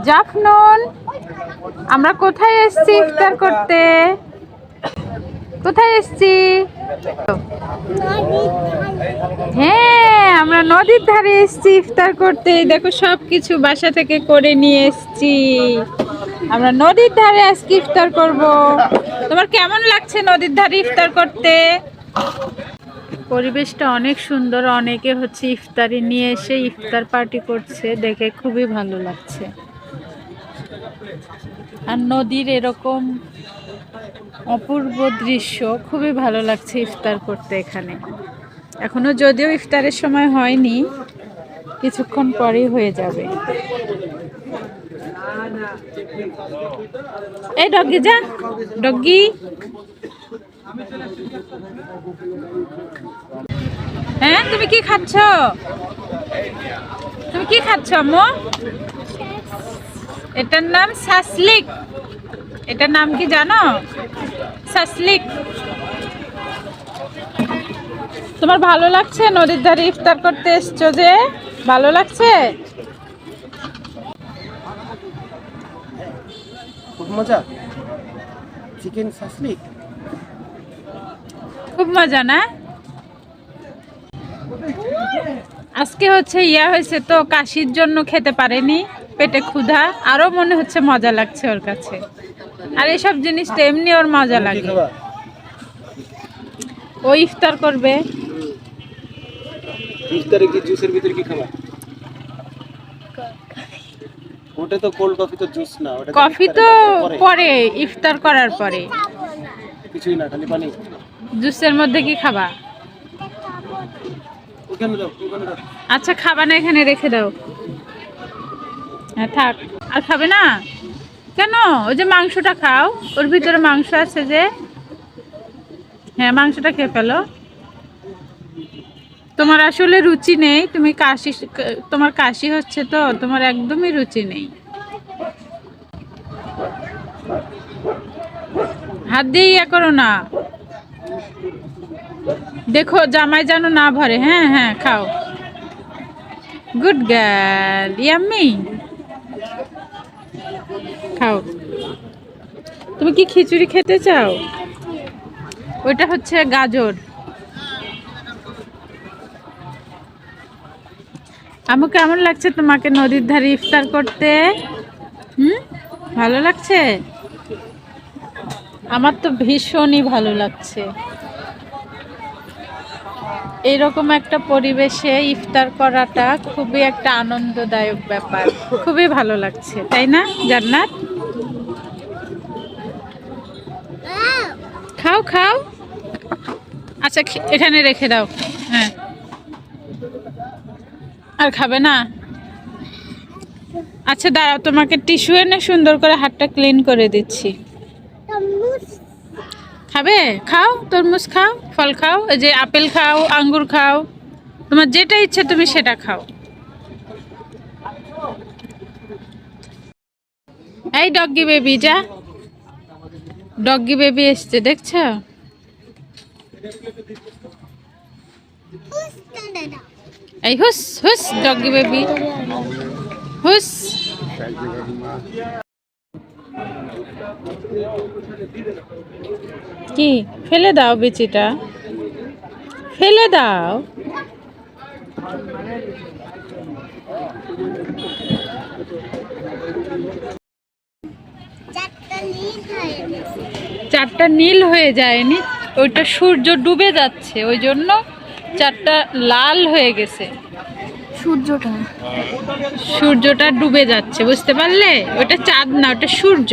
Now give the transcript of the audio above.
জাফনুন, আমরা কোথায় এসেছি ইফতার করতে? কোথায় এসেছি? হ্যাঁ, আমরা নদীর ধারে এসেছি ইফতার করতে। দেখো সব কিছু বাসা থেকে করে নিয়ে এসেছি। আমরা নদীর ধারে আজকে ইফতার করব। তোমার কেমন লাগছে নদীর ধারে ইফতার করতে? পরিবেশটা অনেক সুন্দর। অনেকে হচ্ছে ইফতারি নিয়ে এসে ইফতার পার্টি করছে, দেখে খুবই ভালো লাগছে। আর নদীর এরকম অপূর্ব দৃশ্য খুবই ভালো লাগছে ইফতার করতে এখানে। এখনো যদিও ইফতারের সময় হয়নি, কিছুক্ষণ পরেই হয়ে যাবে। এই ডগি যা, ডগি। হ্যাঁ, তুমি কি খাচ্ছ? তুমি কি খাচ্ছ আম্মু? এটার নাম সাসলিক। এটার নাম কি জানো? সাসলিক। তোমার ভালো লাগছে নদীর ধারে ইফতার করতে এসছো যে? ভালো লাগছে? খুব মজা। চিকেন সাসলিক খুব মজা না? আজকে হচ্ছে হয়েছে তো, কাশির জন্য খেতে পারেনি, পেটে ক্ষুধা। আরো মনে হচ্ছে মজা লাগছে ওর কাছে। আর এসব জিনিসটা এমনি ওর মজা লাগে। ও ইফতার করবে। ইফতারে কি জুসের ভিতরে কি খাবা? ওটা তো কোল্ড কফি, তো জুস না ওটা। কফি তো পরে, ইফতার করার পরে। কিছুই না, খালি পানি। জুসের মধ্যে কি খাবা? ওখানে দাও, ওখানে দাও। আচ্ছা, খাবা না, এখানে রেখে দাও। হ্যাঁ থাক। আর খাবে না কেন? ওই যে মাংসটা খাও, ওর ভিতরে মাংস আছে যে। হ্যাঁ, মাংসটা খেয়ে ফেলো। তোমার আসলে রুচি নেই, তুমি কাশি, তোমার কাশি হচ্ছে তো, তোমার একদমই রুচি নেই। হাত দিয়ে ইয়ে করো না, দেখো জামাই যেন না ভরে। হ্যাঁ হ্যাঁ, খাও। Good girl, yummy. খাও। তুমি কি খিচুড়ি খেতে চাও? ওইটা হচ্ছে গাজর। আমু, কেমন লাগছে তোমাকে নদীর ধারে ইফতার করতে? ভালো লাগছে? আমার তো ভীষণই ভালো লাগছে। এইরকম একটা পরিবেশে ইফতার করাটা খুবই একটা আনন্দদায়ক ব্যাপার। খুবই ভালো লাগছে, তাই না জান্নাত? খাও খাও। আচ্ছা, এখানে রেখে দাও। হ্যাঁ। আর খাবে না? আচ্ছা দাঁড়াও, তোমাকে টিস্যু এনে সুন্দর করে হাতটা ক্লিন করে দিচ্ছি। খাবে? খাও, তরমুজ খাও, ফল খাও, এই যে আপেল খাও, আঙ্গুর খাও, তোমার যেটা ইচ্ছে তুমি সেটা খাও। এই ডগি বেবি যা, ডগি বেবি এসছে দেখছ? এই হুস হুস, ডগি বেবি হুস। কি ফেলে দাও? বিচিটা ফেলে দাও। চারটা নীল হয়ে যায়নি, ওইটা সূর্য ডুবে যাচ্ছে, ওই জন্য চারটা লাল হয়ে গেছে। সূর্যটা ডুবে যাচ্ছে, বুঝতে পারলে? ওটা চাঁদ না, ওটা সূর্য।